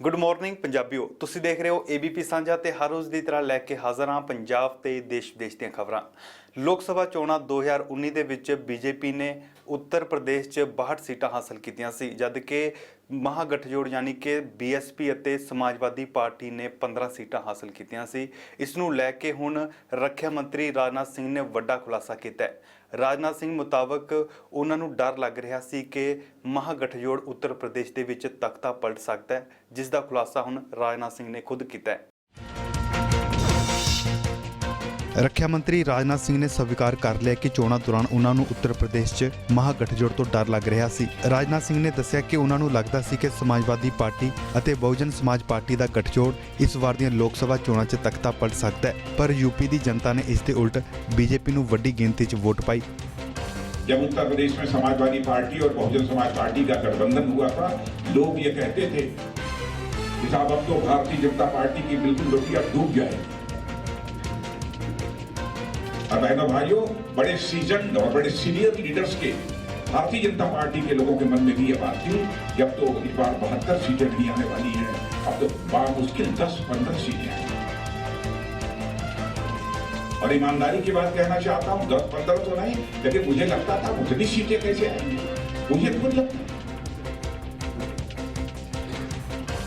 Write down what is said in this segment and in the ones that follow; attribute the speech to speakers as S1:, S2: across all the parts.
S1: Good morning पंजाबियो, तुसी देख रहे हो एबीपी ਸਾਂਝਾ ਤੇ हर रोज़ की तरह लैके हाज़र हाँ पंजाब ते देश विदेश ਦੀਆਂ खबरां। लोक सभा चोणां 2019 ਦੇ ਵਿੱਚ बीजेपी ने उत्तर प्रदेश 'ਚ 62 सीटां हासिल कीतियां सी, जद कि महागठजोड़ यानी कि बीएसपी ਅਤੇ समाजवादी पार्टी ने 15 सीटां हासिल कीतियां सी। इस नूं लै के हुण रखिया मंत्री राजनाथ सिंह ने वड्डा खुलासा कीता है। राजनाथ सिंह मुताबक उन्हां नूं डर लग रहा सी कि महागठजोड़ उत्तर प्रदेश दे विच तख्ता पलट सकता है, जिस दा खुलासा हुण राजनाथ सिंह ने खुद कीता है। ਰੱਖਿਆ ਮੰਤਰੀ ਰਾਜਨਾਥ ਸਿੰਘ ਨੇ ਸਵੀਕਾਰ ਕਰ ਲਿਆ ਕਿ ਚੋਣਾਂ ਦੌਰਾਨ ਉਹਨਾਂ ਨੂੰ ਉੱਤਰ ਪ੍ਰਦੇਸ਼ 'ਚ ਮਹਾਗਠਜੋੜ ਤੋਂ ਡਰ ਲੱਗ ਰਿਹਾ ਸੀ। ਰਾਜਨਾਥ ਸਿੰਘ ਨੇ ਦੱਸਿਆ ਕਿ ਉਹਨਾਂ ਨੂੰ ਲੱਗਦਾ ਸੀ ਕਿ ਸਮਾਜਵਾਦੀ ਪਾਰਟੀ ਅਤੇ ਬਹੁਜਨ ਸਮਾਜ ਪਾਰਟੀ ਦਾ ਗਠਜੋੜ ਇਸ ਵਾਰ ਦੀਆਂ ਲੋਕ ਸਭਾ ਚੋਣਾਂ 'ਚ ਤਖਤਾ ਪਲਟ ਸਕਦਾ ਹੈ, ਪਰ यूपी ਦੀ ਜਨਤਾ ਨੇ ਇਸ ਦੇ ਉਲਟ बीजेपी ਨੂੰ ਵੱਡੀ ਗਿਣਤੀ 'ਚ ਵੋਟ ਪਾਈ।
S2: जब उत्तर प्रदेश में समाजवादी पार्टी और बहुजन समाज पार्टी का गठबंधन हुआ था, लोग ये कहते थे कि साहब अब तो भारतीय जनता पार्टी की बिल्कुल रोटियां डूब जाए। और बहनों भाइयों, बड़े सीजन्ड और बड़े सीनियर लीडर्स के भारतीय जनता पार्टी के लोगों के मन में भी ये बात थी कि अब तो इस बार 72 सीटें नहीं आने वाली हैं, अब तो बामुश्किल 10-15 सीटें हैं। और ईमानदारी की बात कहना चाहता हूं, 10-15 तो नहीं, लेकिन मुझे लगता था उतनी सीटें कैसे आएंगी, मुझे खुद लगता।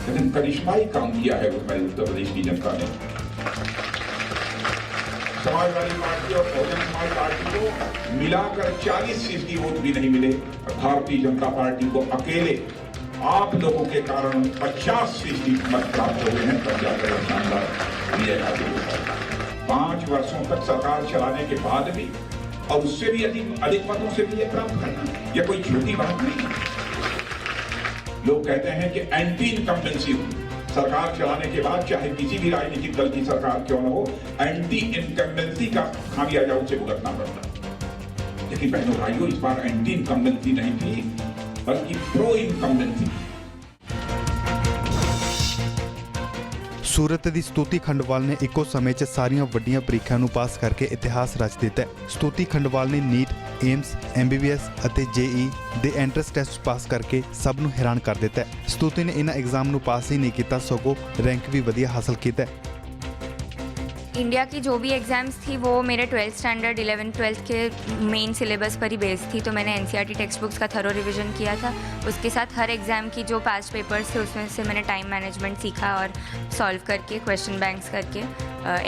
S2: लेकिन करिश्माई काम किया है हमारे उत्तर प्रदेश की जनता ने। समाजवादी पार्टी और बहुजन समाज पार्टी को मिलाकर 40% वोट भी नहीं मिले। भारतीय जनता पार्टी को अकेले आप लोगों के कारण 50% मत प्राप्त हुए हैं। तब जाकर शानदार विजय हासिल हुआ। 5 वर्षों तक सरकार चलाने के बाद भी और उससे भी अधिक मतों से विजय प्राप्त करना यह कोई छोटी बात नहीं। लोग कहते हैं कि एंटी इनकम्बेंसी सरकार चलाने के बाद चाहे किसी भी राजनीतिक दल की सरकार क्यों न हो, एंटी इनकम्बेंसी का खामियाजा उसे भुगतना पड़ता। लेकिन बहनों भाइयों, इस बार एंटी इनकम्बेंसी नहीं थी, बल्कि प्रो इनकम्बेंसी।
S1: सूरत ਦੀ ਸਤੂਤੀ ਖੰਡਵਾਲ ਨੇ ਇੱਕੋ ਸਮੇਂ 'ਚ ਸਾਰੀਆਂ ਵੱਡੀਆਂ ਪ੍ਰੀਖਿਆਵਾਂ ਨੂੰ ਪਾਸ ਕਰਕੇ ਇਤਿਹਾਸ ਰਚ ਦਿੱਤਾ ਹੈ। ਸਤੂਤੀ ਖੰਡਵਾਲ ਨੇ ਨੀਟ, ਏਮਸ, MBBS ਅਤੇ JEE ਦੇ ਐਂਟਰੈਂਸ ਟੈਸਟ ਪਾਸ ਕਰਕੇ ਸਭ ਨੂੰ ਹੈਰਾਨ ਕਰ ਦਿੱਤਾ ਹੈ। ਸਤੂਤੀ ਨੇ ਇਹਨਾਂ ਐਗਜ਼ਾਮ ਨੂੰ ਪਾਸ ਹੀ ਨਹੀਂ ਕੀਤਾ, ਸਗੋਂ रैंक भी ਵਧੀਆ हासिल ਕੀਤਾ है।
S3: इंडिया की जो भी एग्ज़ाम्स थी वो मेरे 12th स्टैंडर्ड 11th-12th के मेन सिलेबस पर ही बेस्ड थी, तो मैंने NCERT टेक्स्ट बुक्स का थरो रिवीजन किया था। उसके साथ हर एग्ज़ाम की जो पास्ट पेपर्स थे उसमें से मैंने टाइम मैनेजमेंट सीखा और सॉल्व करके क्वेश्चन बैंक्स करके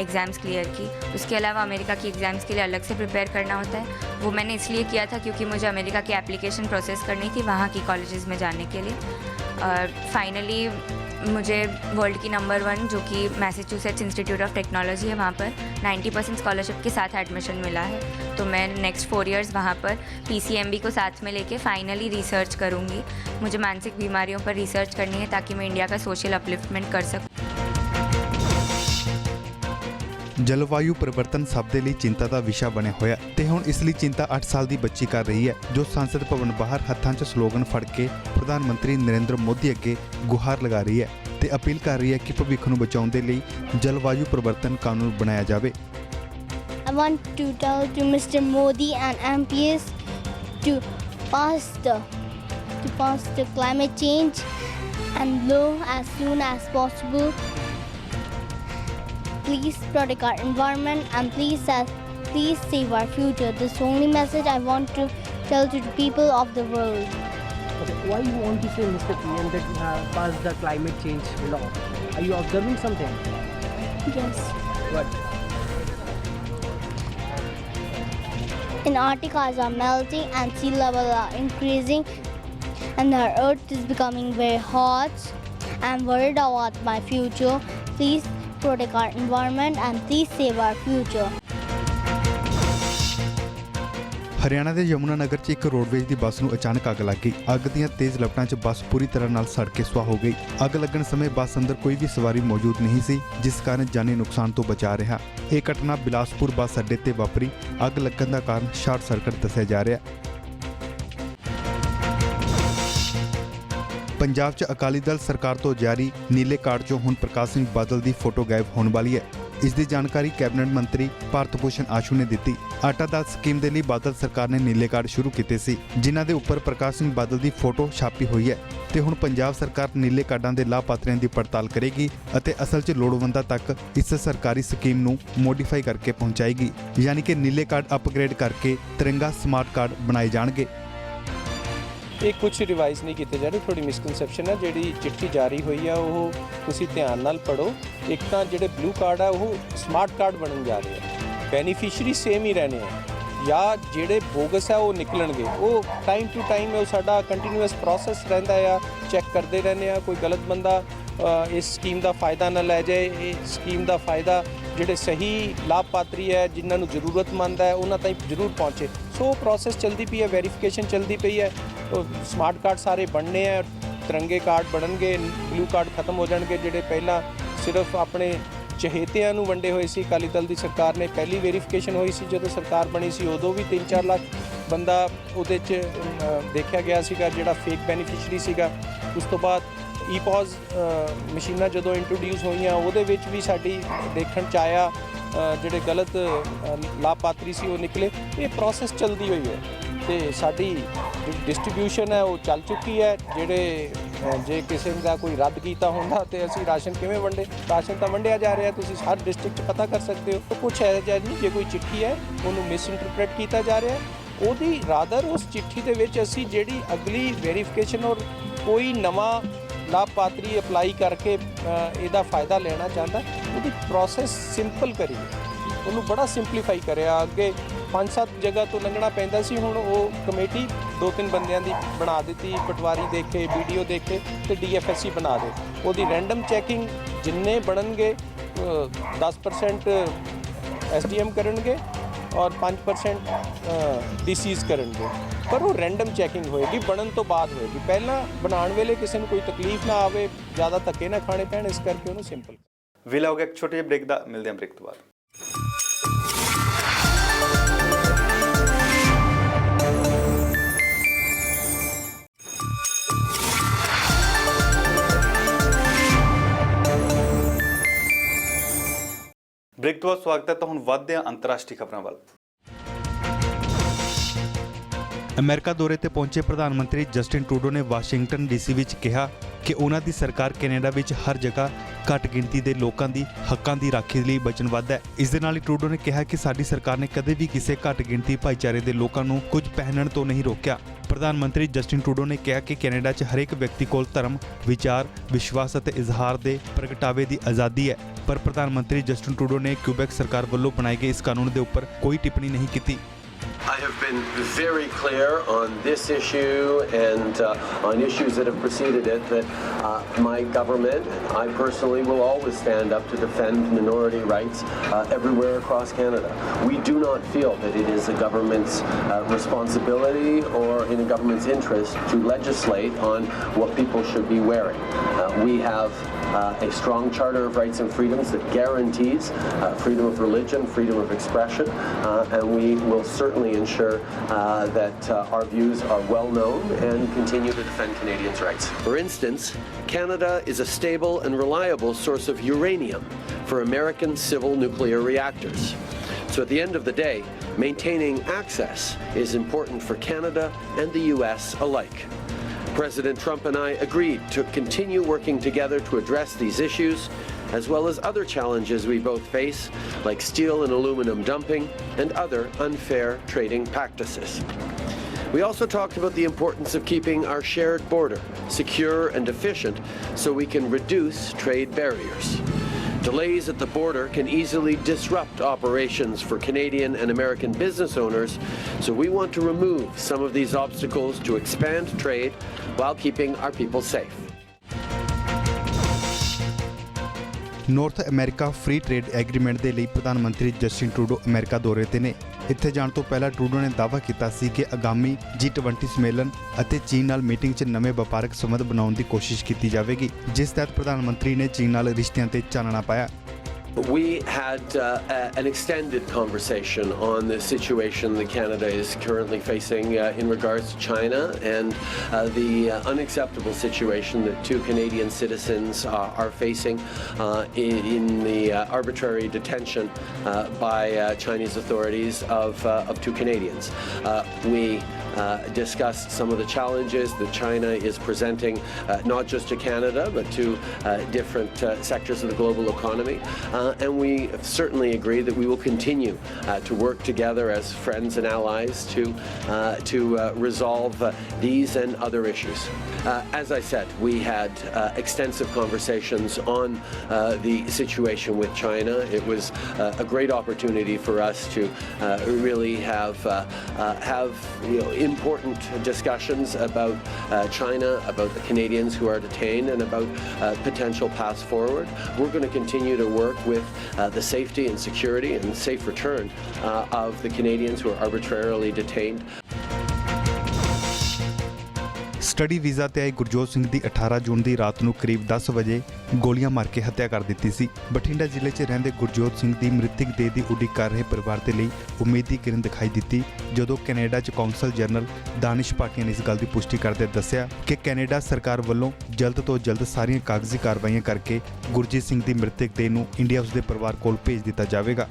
S3: एग्ज़ाम्स क्लियर की। उसके अलावा अमेरिका की एग्ज़ाम्स के लिए अलग से प्रिपेयर करना होता है, वो मैंने इसलिए किया था क्योंकि मुझे अमेरिका की एप्लीकेशन प्रोसेस करनी थी वहाँ की कॉलेजेस में जाने के लिए। और फाइनली मुझे वर्ल्ड की नंबर 1 जो कि मैसेच्यूसेट्स इंस्टीट्यूट ऑफ टेक्नोलॉजी है, वहाँ पर 90% स्कॉलरशिप के साथ एडमिशन मिला है। तो मैं नेक्स्ट 4 इयर्स वहाँ पर PCMB को साथ में लेके फाइनली रिसर्च करूँगी। मुझे मानसिक बीमारियों पर रिसर्च करनी है ताकि मैं इंडिया का सोशल अपलिफ्टमेंट कर सकूँ।
S1: जलवायु परिवर्तन सब ਦੇ ਲਈ ਚਿੰਤਾ ਦਾ ਵਿਸ਼ਾ ਬਣਿਆ ਹੋਇਆ ਤੇ ਹੁਣ ਇਸ ਲਈ ਚਿੰਤਾ 8 ਸਾਲ ਦੀ ਬੱਚੀ ਕਰ ਰਹੀ ਹੈ, ਜੋ ਸੰਸਦ ਭਵਨ ਬਾਹਰ ਹੱਥਾਂ 'ਚ ਸਲੋਗਨ ਫੜ ਕੇ ਪ੍ਰਧਾਨ ਮੰਤਰੀ ਨਰਿੰਦਰ ਮੋਦੀ ਅੱਗੇ ਗੁਹਾਰ ਲਗਾ ਰਹੀ ਹੈ ਤੇ ਅਪੀਲ ਕਰ ਰਹੀ ਹੈ ਕਿ ਭਵਿੱਖ ਨੂੰ ਬਚਾਉਣ ਦੇ ਲਈ ਜਲਵਾਯੂ ਪਰਿਵਰਤਨ ਕਾਨੂੰਨ ਬਣਾਇਆ ਜਾਵੇ।
S4: I want to tell to Mr. Modi and MPs to pass the climate change and law as soon as possible. Please protect our environment and please save our future. This is the only message I want to tell to the people of the world.
S5: Okay, why you want to say, Mr. PM, that pass the climate change law? Are you observing something?
S4: Yes.
S5: What?
S4: Antarcticas are melting and sea level are increasing and our earth is becoming very hot. I'm worried about my future. Please protect our environment and please save our future.
S1: Haryana ਦੇ ਯਮੁਨਾਨਗਰ 'ਚ ਇੱਕ roadways ਦੀ ਬੱਸ ਨੂੰ ਅਚਾਨਕ ਅੱਗ ਲੱਗ ਗਈ। ਅੱਗ ਦੀਆਂ ਤੇਜ਼ ਲਪਟਾਂ 'ਚ ਬੱਸ ਪੂਰੀ ਤਰ੍ਹਾਂ ਨਾਲ ਸੜ ਕੇ ਸੁਆਹ ਹੋ ਗਈ। ਅੱਗ ਲੱਗਣ ਸਮੇਂ ਬੱਸ ਅੰਦਰ ਕੋਈ ਵੀ ਸਵਾਰੀ ਮੌਜੂਦ ਨਹੀਂ ਸੀ, ਜਿਸ ਕਾਰਨ ਜਾਨੀ ਨੁਕਸਾਨ ਤੋਂ ਬਚਾ ਰਿਹਾ। ਇਹ ਘਟਨਾ ਬਿਲਾਸਪੁਰ ਬੱਸ ਅੱਡੇ ਤੇ ਵਾਪਰੀ। ਅੱਗ ਲੱਗਣ ਦਾ ਕਾਰਨ ਸ਼ਾਰਟ ਸਰਕਟ ਦੱਸਿਆ ਜਾ ਰਿਹਾ। ਪੰਜਾਬ 'ਚ ਅਕਾਲੀ ਦਲ ਸਰਕਾਰ ਤੋਂ ਜਾਰੀ ਨੀਲੇ ਕਾਰਡ 'ਚੋਂ ਹੁਣ ਪ੍ਰਕਾਸ਼ ਸਿੰਘ ਬਾਦਲ ਦੀ ਫੋਟੋ ਗਾਇਬ ਹੋਣ ਵਾਲੀ ਹੈ। ਇਸ ਦੀ ਜਾਣਕਾਰੀ ਕੈਬਨਿਟ ਮੰਤਰੀ ਭਾਰਤ ਭੂਸ਼ਣ ਆਸ਼ੂ ਨੇ ਦਿੱਤੀ। ਆਟਾ ਦਾਲ ਸਕੀਮ ਦੇ ਲਈ ਬਾਦਲ ਸਰਕਾਰ ਨੇ ਨੀਲੇ ਕਾਰਡ ਸ਼ੁਰੂ ਕੀਤੇ ਸੀ, ਜਿਨ੍ਹਾਂ ਦੇ ਉੱਪਰ ਪ੍ਰਕਾਸ਼ ਸਿੰਘ ਬਾਦਲ ਦੀ ਫੋਟੋ ਛਾਪੀ ਹੋਈ ਹੈ ਤੇ ਹੁਣ ਪੰਜਾਬ ਸਰਕਾਰ ਨੀਲੇ ਕਾਰਡਾਂ ਦੇ ਲਾਭਪਾਤਰੀਆਂ ਦੀ ਪੜਤਾਲ ਕਰੇਗੀ ਅਤੇ ਅਸਲ 'ਚ ਲੋੜਵੰਦਾਂ ਤੱਕ ਇਸ ਸਰਕਾਰੀ ਸਕੀਮ ਨੂੰ ਮੋਡੀਫਾਈ ਕਰਕੇ ਪਹੁੰਚਾਏਗੀ, ਯਾਨੀ ਕਿ ਨੀਲੇ ਕਾਰਡ ਅਪਗ੍ਰੇਡ ਕਰਕੇ ਤਿਰੰਗਾ ਸਮਾਰਟ ਕਾਰਡ ਬਣਾਏ ਜਾਣਗੇ।
S6: ਇਹ ਕੁਝ ਰਿਵਾਈਜ਼ ਨਹੀਂ ਕੀਤੇ ਜਾ ਰਹੇ, ਥੋੜੀ ਮਿਸਕਨਸੈਪਸ਼ਨ ਹੈ। ਜਿਹੜੀ ਚਿੱਠੀ ਜਾਰੀ ਹੋਈ ਆ ਉਹ ਤੁਸੀਂ ਧਿਆਨ ਨਾਲ ਪੜੋ। ਇੱਕ ਤਾਂ ਜਿਹੜੇ ਬਲੂ ਕਾਰਡ ਆ ਉਹ ਸਮਾਰਟ ਕਾਰਡ ਬਣਨ ਜਾ ਰਹੇ ਆ, ਬੈਨੀਫੀਸ਼ੀਅਰੀ ਸੇਮ ਹੀ ਰਹਿਣੇ ਆ, ਜਾਂ ਜਿਹੜੇ ਬੋਗਸ ਆ ਉਹ ਨਿਕਲਣਗੇ। ਉਹ ਟਾਈਮ ਟੂ ਟਾਈਮ ਉਹ ਸਾਡਾ ਕੰਟੀਨਿਊਅਸ ਪ੍ਰੋਸੈਸ ਰਹਿੰਦਾ ਆ, ਚੈੱਕ ਕਰਦੇ ਰਹਿੰਦੇ ਆ। ਕੋਈ ਗਲਤ ਬੰਦਾ ਇਸ ਸਕੀਮ ਦਾ ਫਾਇਦਾ ਨਾ ਲੈ ਜਾਏ। ਇਹ ਸਕੀਮ ਦਾ ਫਾਇਦਾ ਜਿਹੜੇ ਸਹੀ ਲਾਭਪਾਤਰੀ ਹੈ, ਜਿਨ੍ਹਾਂ ਨੂੰ ਜ਼ਰੂਰਤਮੰਦ ਹੈ, ਉਹਨਾਂ ਤਾਈਂ ਜ਼ਰੂਰ ਪਹੁੰਚੇ। ਸੋ ਪ੍ਰੋਸੈਸ ਚੱਲਦੀ ਪਈ ਹੈ, ਵੈਰੀਫਿਕੇਸ਼ਨ ਚੱਲਦੀ ਪਈ ਹੈ। ਸਮਾਰਟ ਕਾਰਡ ਸਾਰੇ ਬਣਨੇ ਆ, ਤਿਰੰਗੇ ਕਾਰਡ ਬਣਨਗੇ, ਬਲੂ ਕਾਰਡ ਖਤਮ ਹੋ ਜਾਣਗੇ। ਜਿਹੜੇ ਪਹਿਲਾਂ ਸਿਰਫ ਆਪਣੇ ਚਹੇਤਿਆਂ ਨੂੰ ਵੰਡੇ ਹੋਏ ਸੀ, ਅਕਾਲੀ ਦਲ ਦੀ ਸਰਕਾਰ ਨੇ ਪਹਿਲੀ ਵੈਰੀਫਿਕੇਸ਼ਨ ਹੋਈ ਸੀ ਜਦੋਂ ਸਰਕਾਰ ਬਣੀ ਸੀ, ਉਦੋਂ ਵੀ 3-4 ਲੱਖ ਬੰਦਾ ਉਹਦੇ 'ਚ ਦੇਖਿਆ ਗਿਆ ਸੀਗਾ ਜਿਹੜਾ ਫੇਕ ਬੈਨੀਫੀਸ਼ਰੀ ਸੀਗਾ। ਉਸ ਤੋਂ ਬਾਅਦ ਈਪੋਜ਼ ਮਸ਼ੀਨਾਂ ਜਦੋਂ ਇੰਟਰੋਡਿਊਸ ਹੋਈਆਂ, ਉਹਦੇ ਵਿੱਚ ਵੀ ਸਾਡੀ ਦੇਖਣ 'ਚ ਆਇਆ ਜਿਹੜੇ ਗਲਤ ਲਾਭਪਾਤਰੀ ਸੀ ਉਹ ਨਿਕਲੇ। ਇਹ ਪ੍ਰੋਸੈਸ ਚੱਲਦੀ ਹੋਈ ਹੈ ਤੇ ਸਾਡੀ ਡਿਸਟ੍ਰੀਬਿਊਸ਼ਨ ਹੈ ਉਹ ਚੱਲ ਚੁੱਕੀ ਹੈ। ਜਿਹੜੇ ਜੇ ਕਿਸੇ ਦਾ ਕੋਈ ਰੱਦ ਕੀਤਾ ਹੁੰਦਾ ਤੇ ਅਸੀਂ ਰਾਸ਼ਨ ਕਿਵੇਂ ਵੰਡੇ? ਰਾਸ਼ਨ ਤਾਂ ਵੰਡਿਆ ਜਾ ਰਿਹਾ, ਤੁਸੀਂ ਹਰ ਡਿਸਟ੍ਰਿਕਟ 'ਚ ਪਤਾ ਕਰ ਸਕਦੇ ਹੋ। ਕੁਛ ਹੈ ਨਹੀਂ, ਜੇ ਕੋਈ ਚਿੱਠੀ ਹੈ ਉਹਨੂੰ ਮਿਸਇੰਟਰਪ੍ਰੇਟ ਕੀਤਾ ਜਾ ਰਿਹਾ, ਉਹਦੀ ਰਾਦਰ ਉਸ ਚਿੱਠੀ ਦੇ ਵਿੱਚ ਅਸੀਂ ਜਿਹੜੀ ਅਗਲੀ ਵੈਰੀਫਿਕੇਸ਼ਨ ਔਰ ਕੋਈ ਨਵਾਂ ਲਾਭਪਾਤਰੀ ਅਪਲਾਈ ਕਰਕੇ ਇਹਦਾ ਫਾਇਦਾ ਲੈਣਾ ਚਾਹੁੰਦਾ, ਉਹਦੀ ਪ੍ਰੋਸੈਸ ਸਿੰਪਲ ਕਰੀ, ਉਹਨੂੰ ਬੜਾ ਸਿੰਪਲੀਫਾਈ ਕਰਿਆ। ਅੱਗੇ 5-7 ਜਗ੍ਹਾ ਤੋਂ ਲੰਘਣਾ ਪੈਂਦਾ ਸੀ, ਹੁਣ ਉਹ ਕਮੇਟੀ 2-3 ਬੰਦਿਆਂ ਦੀ ਬਣਾ ਦਿੱਤੀ, ਪਟਵਾਰੀ ਦੇਖੇ, BDO ਦੇਖੇ ਤੇ DFSC ਬਣਾ ਦੇ। ਉਹਦੀ ਰੈਂਡਮ ਚੈਕਿੰਗ ਜਿੰਨੇ ਬਣਨਗੇ 10% SDM ਕਰਨਗੇ ਔਰ 5% DCs ਕਰਨਗੇ, ਪਰ ਉਹ ਰੈਂਡਮ ਚੈਕਿੰਗ ਹੋਏਗੀ, ਬਣਨ ਤੋਂ ਬਾਅਦ ਹੋਏਗੀ। ਪਹਿਲਾਂ ਬਣਾਉਣ ਵੇਲੇ ਕਿਸੇ ਨੂੰ ਕੋਈ ਤਕਲੀਫ ਨਾ ਆਵੇ, ਜ਼ਿਆਦਾ ਧੱਕੇ ਨਾ ਖਾਣੇ ਪੈਣ, ਇਸ ਕਰਕੇ ਉਹਨੂੰ ਸਿੰਪਲ।
S1: ਵੇਲਾ ਹੋ ਗਿਆ ਇੱਕ ਛੋਟੇ ਜਿਹੇ ਬ੍ਰੇਕ ਦਾ, ਮਿਲਦੇ ਹਾਂ ਬ੍ਰੇਕ ਤੋਂ ਬਾਅਦ। ਬ੍ਰੇਕ ਤੋਂ ਬਾਅਦ ਸਵਾਗਤ ਹੈ। ਤਾਂ ਹੁਣ ਵੱਧਦੇ ਹਾਂ ਅੰਤਰਰਾਸ਼ਟਰੀ ਖਬਰਾਂ ਵੱਲ। ਅਮਰੀਕਾ ਦੌਰੇ ਤੇ ਪਹੁੰਚੇ ਪ੍ਰਧਾਨ ਮੰਤਰੀ ਜਸਟਿਨ ਟਰੂਡੋ ਨੇ ਵਾਸ਼ਿੰਗਟਨ DC ਵਿੱਚ ਕਿਹਾ ਕਿ ਉਹਨਾਂ ਦੀ ਸਰਕਾਰ ਕੈਨੇਡਾ ਵਿੱਚ ਹਰ ਜਗ੍ਹਾ ਘੱਟ ਗਿਣਤੀ ਦੇ ਲੋਕਾਂ ਦੀ ਹੱਕਾਂ ਦੀ ਰਾਖੀ ਲਈ ਵਚਨਬੱਧ ਹੈ। ਇਸ ਦੇ ਨਾਲ ਹੀ ਟਰੂਡੋ ਨੇ ਕਿਹਾ ਕਿ ਸਾਡੀ ਸਰਕਾਰ ਨੇ ਕਦੇ ਵੀ ਕਿਸੇ ਘੱਟ ਗਿਣਤੀ ਭਾਈਚਾਰੇ ਦੇ ਲੋਕਾਂ ਨੂੰ ਕੁਝ ਪਹਿਨਣ ਤੋਂ ਨਹੀਂ ਰੋਕਿਆ। ਪ੍ਰਧਾਨ ਮੰਤਰੀ ਜਸਟਿਨ ਟਰੂਡੋ ਨੇ ਕਿਹਾ ਕਿ ਕੈਨੇਡਾ 'ਚ ਹਰੇਕ ਵਿਅਕਤੀ ਕੋਲ ਧਰਮ, ਵਿਚਾਰ, ਵਿਸ਼ਵਾਸ ਅਤੇ ਇਜ਼ਹਾਰ ਦੇ ਪ੍ਰਗਟਾਵੇ ਦੀ ਆਜ਼ਾਦੀ ਹੈ, ਪਰ ਪ੍ਰਧਾਨ ਮੰਤਰੀ ਜਸਟਿਨ ਟਰੂਡੋ ਨੇ ਕਿਊਬੈਕ ਸਰਕਾਰ ਵੱਲੋਂ ਬਣਾਏ ਗਏ ਇਸ ਕਾਨੂੰਨ ਦੇ ਉੱਪਰ ਕੋਈ ਟਿੱਪਣੀ ਨਹੀਂ ਕੀਤੀ।
S7: I have been very clear on this issue and on issues that have preceded it that my government, I personally, will always stand up to defend minority rights everywhere across Canada. We do not feel that it is a government's responsibility or in a government's interest to legislate on what people should be wearing. We have a strong Charter of Rights and Freedoms that guarantees freedom of religion, freedom of expression, and we will certainly ensure that our views are well known and continue to defend Canadians' rights. For instance, Canada is a stable and reliable source of uranium for American civil nuclear reactors. So at the end of the day, maintaining access is important for Canada and the US alike. President Trump and I agreed to continue working together to address these issues, as well as other challenges we both face, like steel and aluminum dumping and other unfair trading practices. We also talked about the importance of keeping our shared border secure and efficient so we can reduce trade barriers. Delays at the border can easily disrupt operations for Canadian and American business owners, so we want to remove some of these obstacles to expand trade while keeping our people safe.
S1: North America free trade agreement ਦੇ ਲਈ ਪ੍ਰਧਾਨ ਮੰਤਰੀ Justin Trudeau America ਦੌਰੇ ਤੇ ਨੇ। ਇੱਥੇ ਜਾਣ ਤੋਂ ਪਹਿਲਾਂ ਟਰੂਡੋ ਨੇ ਦਾਅਵਾ ਕੀਤਾ ਸੀ ਕਿ ਆਗਾਮੀ G20 ਸੰਮੇਲਨ ਅਤੇ ਚੀਨ ਨਾਲ ਮੀਟਿੰਗ 'ਚ ਨਵੇਂ ਵਪਾਰਕ ਸੰਬੰਧ ਬਣਾਉਣ ਦੀ ਕੋਸ਼ਿਸ਼ ਕੀਤੀ ਜਾਵੇਗੀ, ਜਿਸ ਤਹਿਤ ਪ੍ਰਧਾਨ ਮੰਤਰੀ ਨੇ ਚੀਨ ਨਾਲ ਰਿਸ਼ਤਿਆਂ ਤੇ ਚਾਨਣਾ ਪਾਇਆ।
S7: We had an extended conversation on the situation that Canada is currently facing in regards to China and the unacceptable situation that 2 Canadian citizens are facing in the arbitrary detention by Chinese authorities of 2 Canadians. We discussed some of the challenges that China is presenting not just to Canada but to different sectors of the global economy. And we certainly agree that we will continue to work together as friends and allies to resolve these and other issues. As I said, we had extensive conversations on the situation with China. It was a great opportunity for us to really have important discussions about China, about the Canadians who are detained, and about potential paths forward. We're going to continue to work with the safety and security and safe return of the Canadians who are arbitrarily detained.
S1: Study visa ਤੇ ਆਏ ਗੁਰਜੋਤ ਸਿੰਘ ਦੀ 18 ਜੂਨ ਦੀ ਰਾਤ ਨੂੰ ਕਰੀਬ 10 ਵਜੇ ਗੋਲੀਆਂ ਮਾਰ ਕੇ ਹੱਤਿਆ ਕਰ ਦਿੱਤੀ ਸੀ। ਬਠਿੰਡਾ ਜ਼ਿਲ੍ਹੇ 'ਚ ਰਹਿੰਦੇ ਗੁਰਜੋਤ ਸਿੰਘ ਦੀ ਮ੍ਰਿਤਕ ਦੇਹ ਦੀ ਉਡੀਕ ਕਰ ਰਹੇ ਪਰਿਵਾਰ ਦੇ ਲਈ ਉਮੀਦ ਦੀ ਕਿਰਨ ਦਿਖਾਈ ਦਿੱਤੀ ਜਦੋਂ ਕੈਨੇਡਾ 'ਚ ਕੌਂਸਲ ਜਨਰਲ ਦਾਨਿਸ਼ ਭਾਟੀਆ ਨੇ ਇਸ ਗੱਲ ਦੀ ਪੁਸ਼ਟੀ ਕਰਦੇ ਦੱਸਿਆ ਕਿ ਕੈਨੇਡਾ ਸਰਕਾਰ ਵੱਲੋਂ ਜਲਦ ਤੋਂ ਜਲਦ ਸਾਰੀਆਂ ਕਾਗਜ਼ੀ ਕਾਰਵਾਈਆਂ ਕਰਕੇ ਗੁਰਜੀਤ ਸਿੰਘ ਦੀ ਮ੍ਰਿਤਕ ਦੇਹ ਨੂੰ ਇੰਡੀਆ ਉਸਦੇ ਪਰਿਵਾਰ ਕੋਲ ਭੇਜ ਦਿੱਤਾ ਜਾਵੇਗਾ।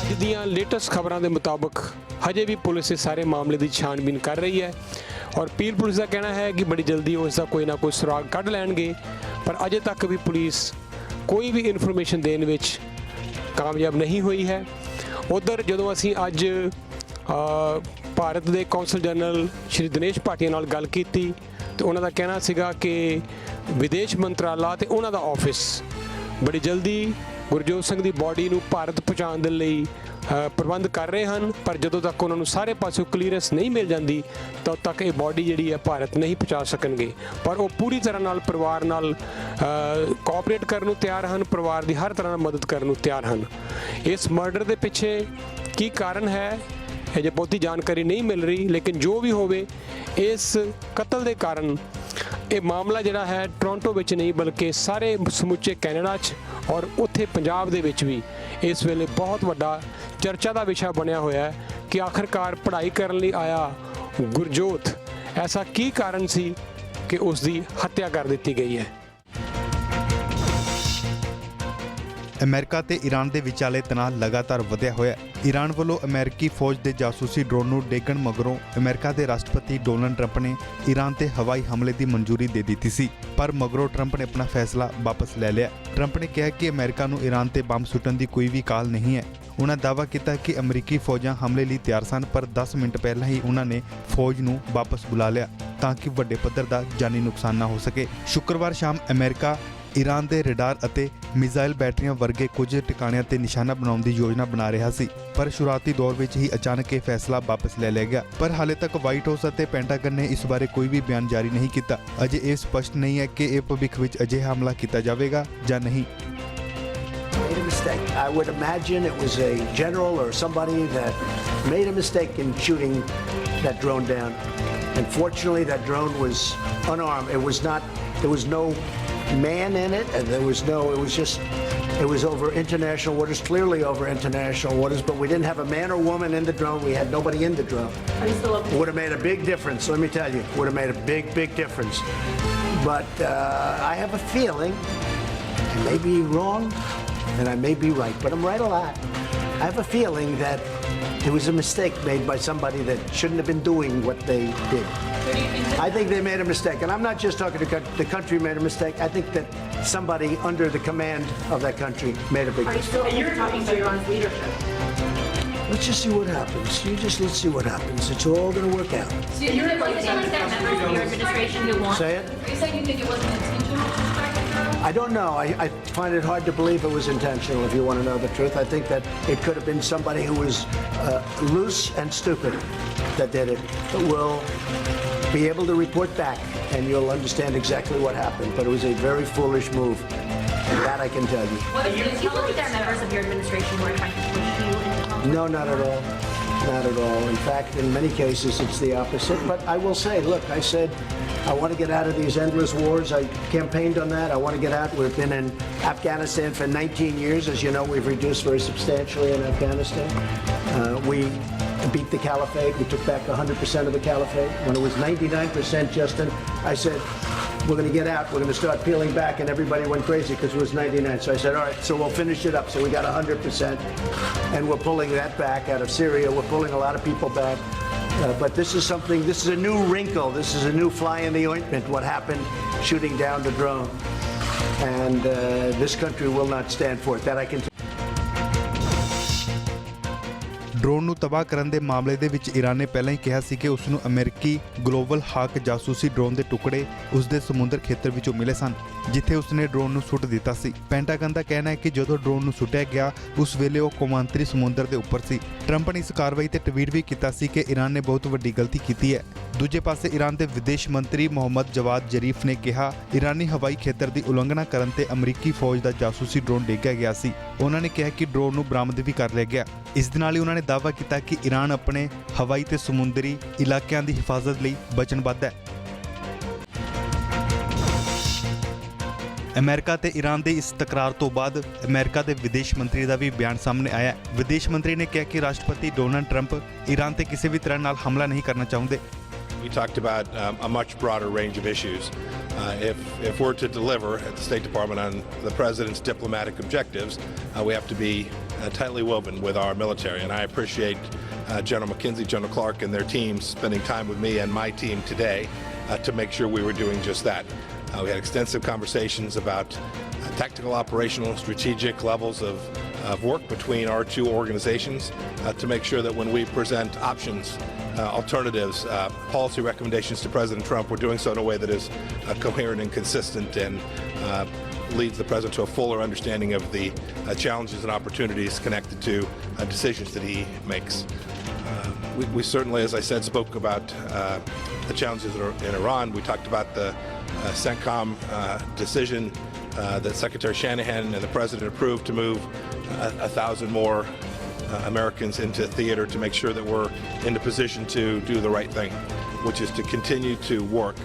S8: ਅੱਜ ਦੀਆਂ ਲੇਟੈਸਟ ਖਬਰਾਂ ਦੇ ਮੁਤਾਬਕ ਹਜੇ ਵੀ ਪੁਲਿਸ ਇਸ ਸਾਰੇ ਮਾਮਲੇ ਦੀ ਛਾਣਬੀਨ ਕਰ ਰਹੀ ਹੈ ਔਰ ਪੀਰ ਪੁਲਿਸ ਦਾ ਕਹਿਣਾ ਹੈ ਕਿ ਬੜੀ ਜਲਦੀ ਉਸ ਦਾ ਕੋਈ ਨਾ ਕੋਈ ਸੁਰਾਗ ਕੱਢ ਲੈਣਗੇ ਪਰ ਅਜੇ ਤੱਕ ਵੀ ਪੁਲਿਸ ਕੋਈ ਵੀ ਇਨਫੋਰਮੇਸ਼ਨ ਦੇਣ ਵਿੱਚ ਕਾਮਯਾਬ ਨਹੀਂ ਹੋਈ ਹੈ। ਉੱਧਰ ਜਦੋਂ ਅਸੀਂ ਅੱਜ ਭਾਰਤ ਦੇ ਕੌਂਸਲ ਜਨਰਲ ਸ਼੍ਰੀ ਦਿਨੇਸ਼ ਭਾਟੀਆ ਨਾਲ ਗੱਲ ਕੀਤੀ ਤੇ ਉਹਨਾਂ ਦਾ ਕਹਿਣਾ ਸੀਗਾ ਕਿ ਵਿਦੇਸ਼ ਮੰਤਰਾਲਾ ਤੇ ਉਹਨਾਂ ਦਾ ਆਫਿਸ ਬੜੀ ਜਲਦੀ ਗੁਰਜੋਤ ਸਿੰਘ ਦੀ ਬਾਡੀ ਨੂੰ ਭਾਰਤ ਪਹੁੰਚਾਉਣ ਦੇ ਲਈ ਪ੍ਰਬੰਧ ਕਰ ਰਹੇ ਹਨ ਪਰ ਜਦੋਂ ਤੱਕ ਉਹਨਾਂ ਨੂੰ ਸਾਰੇ ਪਾਸਿਓਂ ਕਲੀਅਰੈਂਸ ਨਹੀਂ ਮਿਲ ਜਾਂਦੀ ਤਦ ਤੱਕ ਇਹ ਬਾਡੀ ਜਿਹੜੀ ਹੈ ਭਾਰਤ ਨਹੀਂ ਪਹੁੰਚਾ ਸਕਣਗੇ ਪਰ ਉਹ ਪੂਰੀ ਤਰ੍ਹਾਂ ਨਾਲ ਪਰਿਵਾਰ ਨਾਲ ਕੋਆਪਰੇਟ ਕਰਨ ਨੂੰ ਤਿਆਰ ਹਨ, ਪਰਿਵਾਰ ਦੀ ਹਰ ਤਰ੍ਹਾਂ ਨਾਲ ਮਦਦ ਕਰਨ ਨੂੰ ਤਿਆਰ ਹਨ। ਇਸ ਮਰਡਰ ਦੇ ਪਿੱਛੇ ਕੀ ਕਾਰਨ ਹੈ ਅਜੇ ਬਹੁਤੀ ਜਾਣਕਾਰੀ ਨਹੀਂ ਮਿਲ ਰਹੀ ਲੇਕਿਨ ਜੋ ਵੀ ਹੋਵੇ ਇਸ ਕਤਲ ਦੇ ਕਾਰਨ ਇਹ ਮਾਮਲਾ ਜਿਹੜਾ ਹੈ ਟੋਰਾਂਟੋ ਵਿੱਚ ਨਹੀਂ ਬਲਕਿ ਸਾਰੇ ਸਮੁੱਚੇ ਕੈਨੇਡਾ 'ਚ ਔਰ ਉੱਥੇ ਪੰਜਾਬ ਦੇ ਵਿੱਚ ਵੀ ਇਸ ਵੇਲੇ ਬਹੁਤ ਵੱਡਾ ਚਰਚਾ ਦਾ ਵਿਸ਼ਾ ਬਣਿਆ ਹੋਇਆ ਹੈ ਕਿ ਆਖਰਕਾਰ ਪੜ੍ਹਾਈ ਕਰਨ ਲਈ ਆਇਆ ਗੁਰਜੋਤ ਐਸਾ ਕੀ ਕਾਰਨ ਸੀ ਕਿ ਉਸ ਦੀ ਹੱਤਿਆ ਕਰ ਦਿੱਤੀ ਗਈ ਹੈ।
S1: ਅਮਰੀਕਾ ਤੇ ਈਰਾਨ ਦੇ ਵਿਚਾਲੇ ਤਣਾਅ ਲਗਾਤਾਰ ਵਧਿਆ ਹੋਇਆ। ਈਰਾਨ ਵੱਲੋਂ ਅਮਰੀਕੀ ਫੌਜ ਦੇ ਜਾਸੂਸੀ ਡਰੋਨ ਨੂੰ ਡੇਗਣ ਮਗਰੋਂ ਅਮਰੀਕਾ ਦੇ ਰਾਸ਼ਟਰਪਤੀ ਡੋਨਾਲਡ ਟਰੰਪ ਨੇ ਈਰਾਨ ਤੇ ਹਵਾਈ ਹਮਲੇ ਦੀ ਮਨਜ਼ੂਰੀ ਦੇ ਦਿੱਤੀ ਸੀ ਪਰ ਮਗਰੋਂ ਟਰੰਪ ਨੇ ਆਪਣਾ ਫੈਸਲਾ ਵਾਪਸ ਲੈ ਲਿਆ। ਟਰੰਪ ਨੇ ਕਿਹਾ ਕਿ ਅਮਰੀਕਾ ਨੂੰ ਈਰਾਨ ਤੇ ਬੰਬ ਸੁੱਟਣ ਦੀ ਕੋਈ ਵੀ ਕਾਲ ਨਹੀਂ ਹੈ। ਉਹਨਾਂ ਦਾਅਵਾ ਕੀਤਾ ਕਿ ਅਮਰੀਕੀ ਫੌਜਾਂ ਹਮਲੇ ਲਈ ਤਿਆਰ ਸਨ ਪਰ 10 ਮਿੰਟ ਪਹਿਲਾਂ ਹੀ ਉਹਨਾਂ ਨੇ ਫੌਜ ਨੂੰ ਵਾਪਸ ਬੁਲਾ ਲਿਆ ਤਾਂ ਕਿ ਵੱਡੇ ਪੱਧਰ ਦਾ ਜਾਨੀ ਨੁਕਸਾਨ ਨਾ ਹੋ ਸਕੇ। ਸ਼ੁੱਕਰਵਾਰ ਸ਼ਾਮ ਅਮਰੀਕਾ ਈਰਾਨ ਦੇ ਰਡਾਰ ਅਤੇ ਮਿਜ਼ਾਈਲ ਬੈਟਰੀਆਂ ਵਰਗੇ ਕੁਝ ਟਿਕਾਣਿਆਂ ਤੇ ਨਿਸ਼ਾਨਾ ਬਣਾਉਣ ਦੀ ਯੋਜਨਾ ਬਣਾ ਰਿਹਾ ਸੀ ਪਰ ਸ਼ੁਰੂਆਤੀ ਦੌਰ ਵਿੱਚ ਹੀ ਅਚਾਨਕ ਇਹ ਫੈਸਲਾ ਵਾਪਸ ਲੈ ਲਿਆ ਗਿਆ ਪਰ ਹਾਲੇ ਤੱਕ ਵਾਈਟ ਹਾਊਸ ਅਤੇ ਪੈਂਟਾਗਨ ਨੇ ਇਸ ਬਾਰੇ ਕੋਈ ਵੀ ਬਿਆਨ ਜਾਰੀ ਨਹੀਂ ਕੀਤਾ। ਅਜੇ ਇਹ ਸਪਸ਼ਟ ਨਹੀਂ ਹੈ ਕਿ ਇਹ ਭਵਿੱਖ ਵਿੱਚ ਅਜਿਹਾ ਹਮਲਾ ਕੀਤਾ ਜਾਵੇਗਾ ਜਾਂ ਨਹੀਂ।
S9: Made a mistake. I would imagine it was a general or somebody that made a mistake in shooting that drone down. And fortunately, that drone was unarmed. There was no man in it, and it was over international waters, clearly over international waters, but we didn't have a man or woman in the drone. We had nobody in the drone. Would have made a big difference, let me tell you. Would have made a big difference. But I have a feeling, I may be wrong, and I may be right, but I'm right a lot. I have a feeling that it was a mistake made by somebody that shouldn't have been doing what they did. I think they made a mistake, and I'm not just talking to the country made a mistake. I think that somebody under the command of that country made a big mistake.
S10: You're talking about Iran's leadership.
S9: Let's just see what happens. Let's see what happens. It's all going to work out.
S10: So you're like members of your administration who want.
S9: Say it?
S10: Are you saying you think it wasn't intentional to strike the drone?
S9: I don't know. I find it hard to believe it was intentional, if you want to know the truth. I think that it could have been somebody who was loose and stupid that did it. But we'll be able to report back, and you'll understand exactly what happened. But it was a very foolish move, and that I can tell you.
S10: Do you feel like there are members of your administration who are trying to push you into conflict?
S9: No, not at all. Not at all. In fact, in many cases, it's the opposite. But I will say, look, I said, I want to get out of these endless wars. I campaigned on that. I want to get out. We've been in Afghanistan for 19 years. As you know, we've reduced very substantially in Afghanistan. We beat the caliphate. We took back 100% of the caliphate. When it was 99%, Justin, I said, we're going to get out. We're going to start peeling back. And everybody went crazy because it was 99. So I said, all right, so we'll finish it up. So we got 100%. And we're pulling that back out of Syria. We're pulling a lot of people back. But this is something, this is a new wrinkle. This is a new fly in the ointment, what happened shooting down the drone. And this country will not stand for it. That I can tell.
S1: Drone ਨੂੰ ਤਬਾਹ ਕਰਨ ਦੇ ਮਾਮਲੇ ਦੇ ਵਿੱਚ Iran ਨੇ ਪਹਿਲਾਂ ਹੀ ਕਿਹਾ ਸੀ ਕਿ ਉਸ ਨੂੰ ਅਮਰੀਕੀ ਗਲੋਬਲ ਹਾਕ ਜਾਸੂਸੀ ਡਰੋਨ ਦੇ ਟੁਕੜੇ ਉਸ ਦੇ ਸਮੁੰਦਰ ਖੇਤਰ ਵਿੱਚੋਂ ਮਿਲੇ ਸਨ ਜਿੱਥੇ ਉਸਨੇ ਡਰੋਨ ਨੂੰ ਸੁੱਟ ਦਿੱਤਾ ਸੀ। ਪੈਂਟਾਗਨ ਦਾ ਕਹਿਣਾ ਹੈ ਕਿ ਜਦੋਂ ਡਰੋਨ ਨੂੰ ਸੁੱਟਿਆ ਗਿਆ ਉਸ ਵੇਲੇ ਉਹ ਕੌਮਾਂਤਰੀ ਸਮੁੰਦਰ ਦੇ ਉੱਪਰ ਸੀ। ਟਰੰਪ ਨੇ ਇਸ ਕਾਰਵਾਈ ਤੇ ਟਵੀਟ ਵੀ ਕੀਤਾ ਸੀ ਕਿ ਈਰਾਨ ਨੇ ਬਹੁਤ ਵੱਡੀ ਗਲਤੀ ਕੀਤੀ ਹੈ। ਦੂਜੇ ਪਾਸੇ ਈਰਾਨ ਦੇ ਵਿਦੇਸ਼ ਮੰਤਰੀ ਮੁਹੰਮਦ ਜਵਾਦ ਜ਼ਰੀਫ ਨੇ ਕਿਹਾ ਈਰਾਨੀ ਹਵਾਈ ਖੇਤਰ ਦੀ ਉਲੰਘਣਾ ਕਰਨ ਤੇ ਅਮਰੀਕੀ ਫੌਜ ਦਾ ਜਾਸੂਸੀ ਡਰੋਨ ਡੇਗਿਆ ਗਿਆ ਸੀ। ਉਹਨਾਂ ਨੇ ਕਿਹਾ ਕਿ ਡਰੋਨ ਨੂੰ ਬਰਾਮਦ ਵੀ ਕਰ ਲਿਆ ਗਿਆ। ਇਸ ਦੇ ਨਾਲ ਹੀ ਉਹਨਾਂ ਨੇ ਦਾਅਵਾ ਕੀਤਾ ਕਿ ਈਰਾਨ ਆਪਣੇ ਹਵਾਈ ਤੇ ਸਮੁੰਦਰੀ ਇਲਾਕਿਆਂ ਦੀ ਹਿਫਾਜ਼ਤ ਲਈ ਵਚਨਬੱਧ ਹੈ। ਅਮਰੀਕਾ ਤੇ ਈਰਾਨ ਦੇ ਇਸ ਤਕਰਾਰ ਤੋਂ ਬਾਅਦ ਅਮਰੀਕਾ ਦੇ ਵਿਦੇਸ਼ ਮੰਤਰੀ ਦਾ ਵੀ ਬਿਆਨ ਸਾਹਮਣੇ ਆਇਆ। ਵਿਦੇਸ਼ ਮੰਤਰੀ ਨੇ ਕਿਹਾ ਕਿ ਰਾਸ਼ਟਰਪਤੀ ਡੋਨਾਲਡ ਟਰੰਪ ਈਰਾਨ ਤੇ ਕਿਸੇ ਵੀ ਤਰ੍ਹਾਂ ਨਾਲ ਹਮਲਾ ਨਹੀਂ ਕਰਨਾ ਚਾਹੁੰਦੇ।
S11: We talked about a much broader range of issues. If we're to deliver at the State Department on the President's diplomatic objectives, we have to be tightly woven with our military. And I appreciate General McKinsey, General Clark, and their teams spending time with me and my team today to make sure we were doing just that. We had extensive conversations about tactical, operational, strategic levels of work between our two organizations to make sure that when we present options, alternatives, policy recommendations to President Trump, we're doing so in a way that is coherent and consistent and leads the President to a fuller understanding of the challenges and opportunities connected to decisions that he makes. We certainly, as I said, spoke about the challenges in Iran. We talked about the CENTCOM decision that Secretary Shanahan and the President approved to move 1,000 more Americans into theater to make sure that we're in a position to do the right thing, which is to continue to work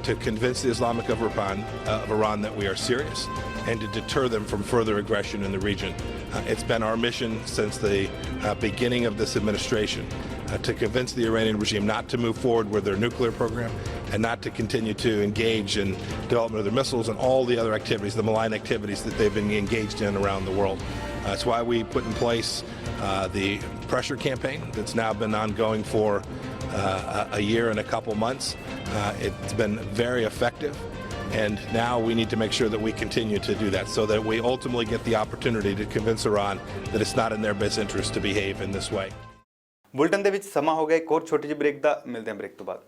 S11: to convince the Islamic of Iran that we are serious and to deter them from further aggression in the region. It's been our mission since the beginning of this administration to convince the Iranian regime not to move forward with their nuclear program and not to continue to engage in development of their missiles and all the other activities, the malign activities that they've been engaged in around the world. That's why we put in place the pressure campaign that's now been ongoing for a year and a couple months. It's been very effective, and now we need to make sure that we continue to do that so that we ultimately get the opportunity to convince Iran that it's not in their best interest to behave in this way.
S1: Bulletin ਦੇ ਵਿੱਚ ਸਮਾਂ ਹੋ ਗਿਆ ਇੱਕ ਹੋਰ ਛੋਟੀ ਜਿਹੀ break ਦਾ। ਮਿਲਦੇ ਹਾਂ ਬ੍ਰੇਕ ਤੋਂ ਬਾਅਦ।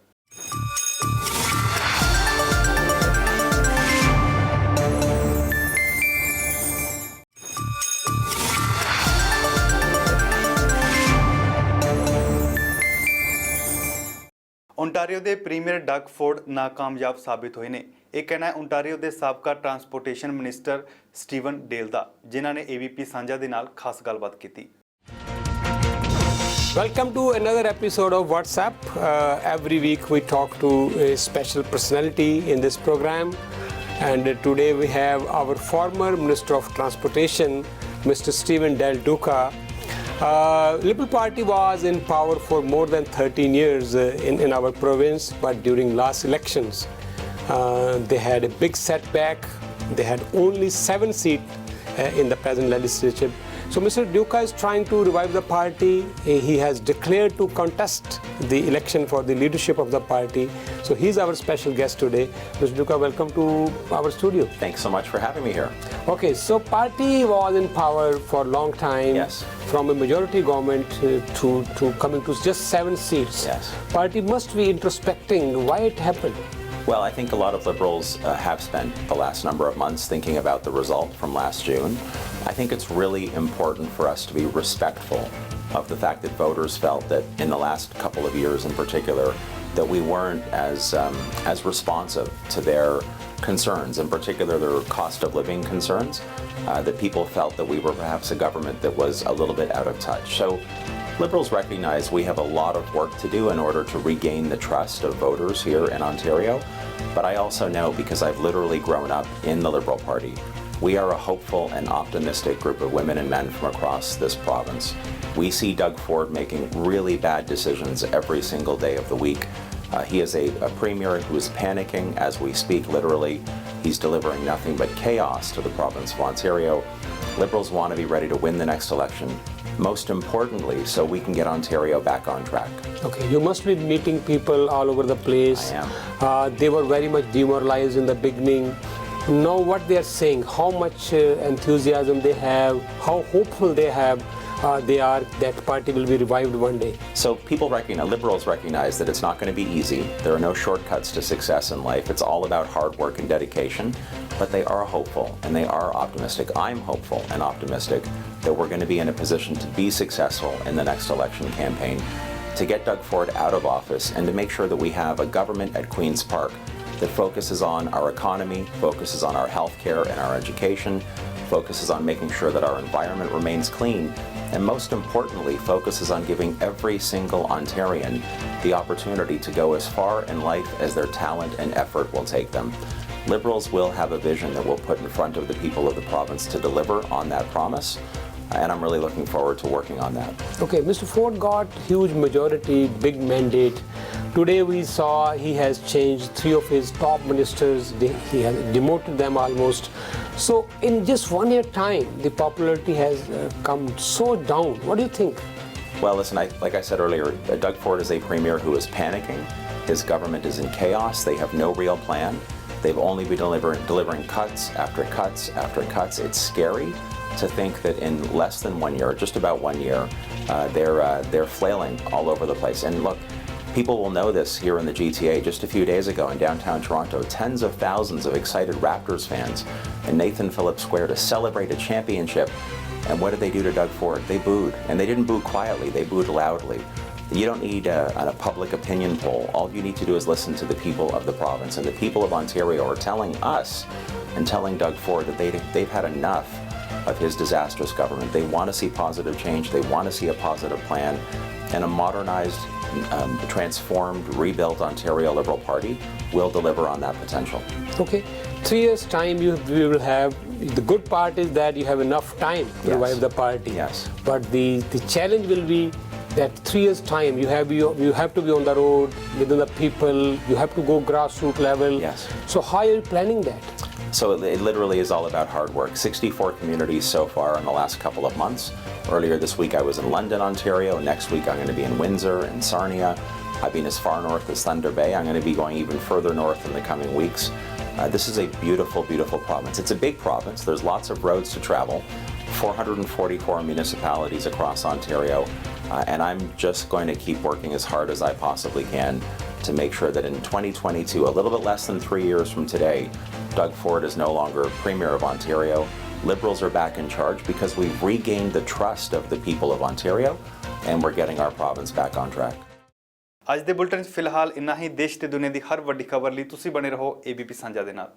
S1: ਓਨਟਾਰੀਓ ਦੇ ਪ੍ਰੀਮੀਅਰ ਡਗ ਫੋਰਡ ਨਾਕਾਮਯਾਬ ਸਾਬਿਤ ਹੋਏ ਨੇ। ਇਹ ਕਹਿਣਾ ਹੈ ਓਨਟਾਰੀਓ ਦੇ ਸਾਬਕਾ ਟਰਾਂਸਪੋਰਟੇਸ਼ਨ ਮਿਨਿਸਟਰ ਸਟੀਵਨ ਡੇਲ ਦਾ, ਜਿਨ੍ਹਾਂ ਨੇ ABP ਸਾਂਝਾ ਦੇ ਨਾਲ ਖਾਸ ਗੱਲਬਾਤ ਕੀਤੀ।
S8: Welcome to another episode of WhatsApp. Every week we talk to a special personality in this program, and today we have our former Minister of Transportation, Mr. Stephen Del Duca. Liberal Party was in power for more than 13 years in our province, but during last elections they had a big setback. They had only 7 seats in the present legislature. So Mr. Duca is trying to revive the party. He has declared to contest the election for the leadership of the party. So he's our special guest today. Mr. Duca, welcome to our studio.
S12: Thanks so much for having me here.
S8: Okay, so party was in power for a long time.
S12: Yes.
S8: From a majority government to coming to just 7 seats.
S12: Yes.
S8: Party must be introspecting why it happened.
S12: Well, I think a lot of Liberals have spent the last number of months thinking about the result from last June. I think it's really important for us to be respectful of the fact that voters felt that in the last couple of years in particular, that we weren't as responsive to their concerns. In particular, there were cost of living concerns that people felt that we were perhaps a government that was a little bit out of touch. So Liberals recognize we have a lot of work to do in order to regain the trust of voters here in Ontario. But I also know, because I've literally grown up in the Liberal Party, we are a hopeful and optimistic group of women and men from across this province. We see Doug Ford making really bad decisions every single day of the week. He is a premier who is panicking as we speak, literally. He's delivering nothing but chaos to the province of Ontario. Liberals want to be ready to win the next election, most importantly, so we can get Ontario back on track.
S8: Okay, you must be meeting people all over the place.
S12: I am.
S8: They were very much demoralized in the beginning. Now what they are saying, how much enthusiasm they have, how hopeful they are that party will be revived one day.
S12: So people recognize, Liberals recognize that it's not going to be easy. There are no shortcuts to success in life. It's all about hard work and dedication. But they are hopeful and they are optimistic. I'm hopeful and optimistic that we're going to be in a position to be successful in the next election campaign, to get Doug Ford out of office and to make sure that we have a government at Queen's Park that focuses on our economy, focuses on our health care and our education, focuses on making sure that our environment remains clean, and most importantly, focuses on giving every single Ontarian the opportunity to go as far in life as their talent and effort will take them. Liberals will have a vision that we'll put in front of the people of the province to deliver on that promise, and I'm really looking forward to working on that.
S8: Okay, Mr. Ford got huge majority, big mandate. Today we saw he has changed 3 of his top ministers. He has demoted them almost. So in just 1 year time, the popularity has come so down. What do you think?
S12: Well, listen, like I said earlier, Doug Ford is a premier who is panicking. His government is in chaos. They have no real plan. They've only been delivering cuts after cuts after cuts. It's scary to think that in less than 1 year, just about 1 year, they're flailing all over the place. And look, people will know this here in the GTA. Just a few days ago in downtown Toronto, tens of thousands of excited Raptors fans in Nathan Phillips Square to celebrate a championship. And what did they do to Doug Ford? They booed. And they didn't boo quietly, they booed loudly. You don't need a public opinion poll. All you need to do is listen to the people of the province. And the people of Ontario are telling us and telling Doug Ford that they've had enough of his disastrous government. They want to see positive change. They want to see a positive plan. And a modernized, transformed, rebuilt Ontario Liberal Party will deliver on that potential.
S8: Okay, 3 years time you will have, the good part is that you have enough time to revive the party.
S12: Yes.
S8: But the challenge will be that 3 years time you have to be on the road within the people, you have to go grassroots level.
S12: Yes.
S8: So how are you planning that?
S12: So it literally is all about hard work. 64 communities so far in the last couple of months. Earlier this week I was in London, Ontario. Next week I'm going to be in Windsor and Sarnia. I've been as far north as Thunder Bay. I'm going to be going even further north in the coming weeks. This is a beautiful, beautiful province. It's a big province. There's lots of roads to travel. 444 municipalities across Ontario. And I'm just going to keep working as hard as I possibly can to make sure that in 2022, a little bit less than 3 years from today, Doug Ford is no longer Premier of Ontario. Liberals are back in charge because we've regained the trust of the people of Ontario and we're getting our province back on track.
S1: ਅੱਜ ਦੇ bulletin 'ਚ ਫਿਲਹਾਲ ਇੰਨਾ ਹੀ। ਦੇਸ਼ ਤੇ ਦੁਨੀਆ ਦੀ ਹਰ ਵੱਡੀ ਖਬਰ ਲਈ ਤੁਸੀਂ ਬਣੇ ਰਹੋ ABP ਸਾਂਝਾ ਦੇ ਨਾਲ।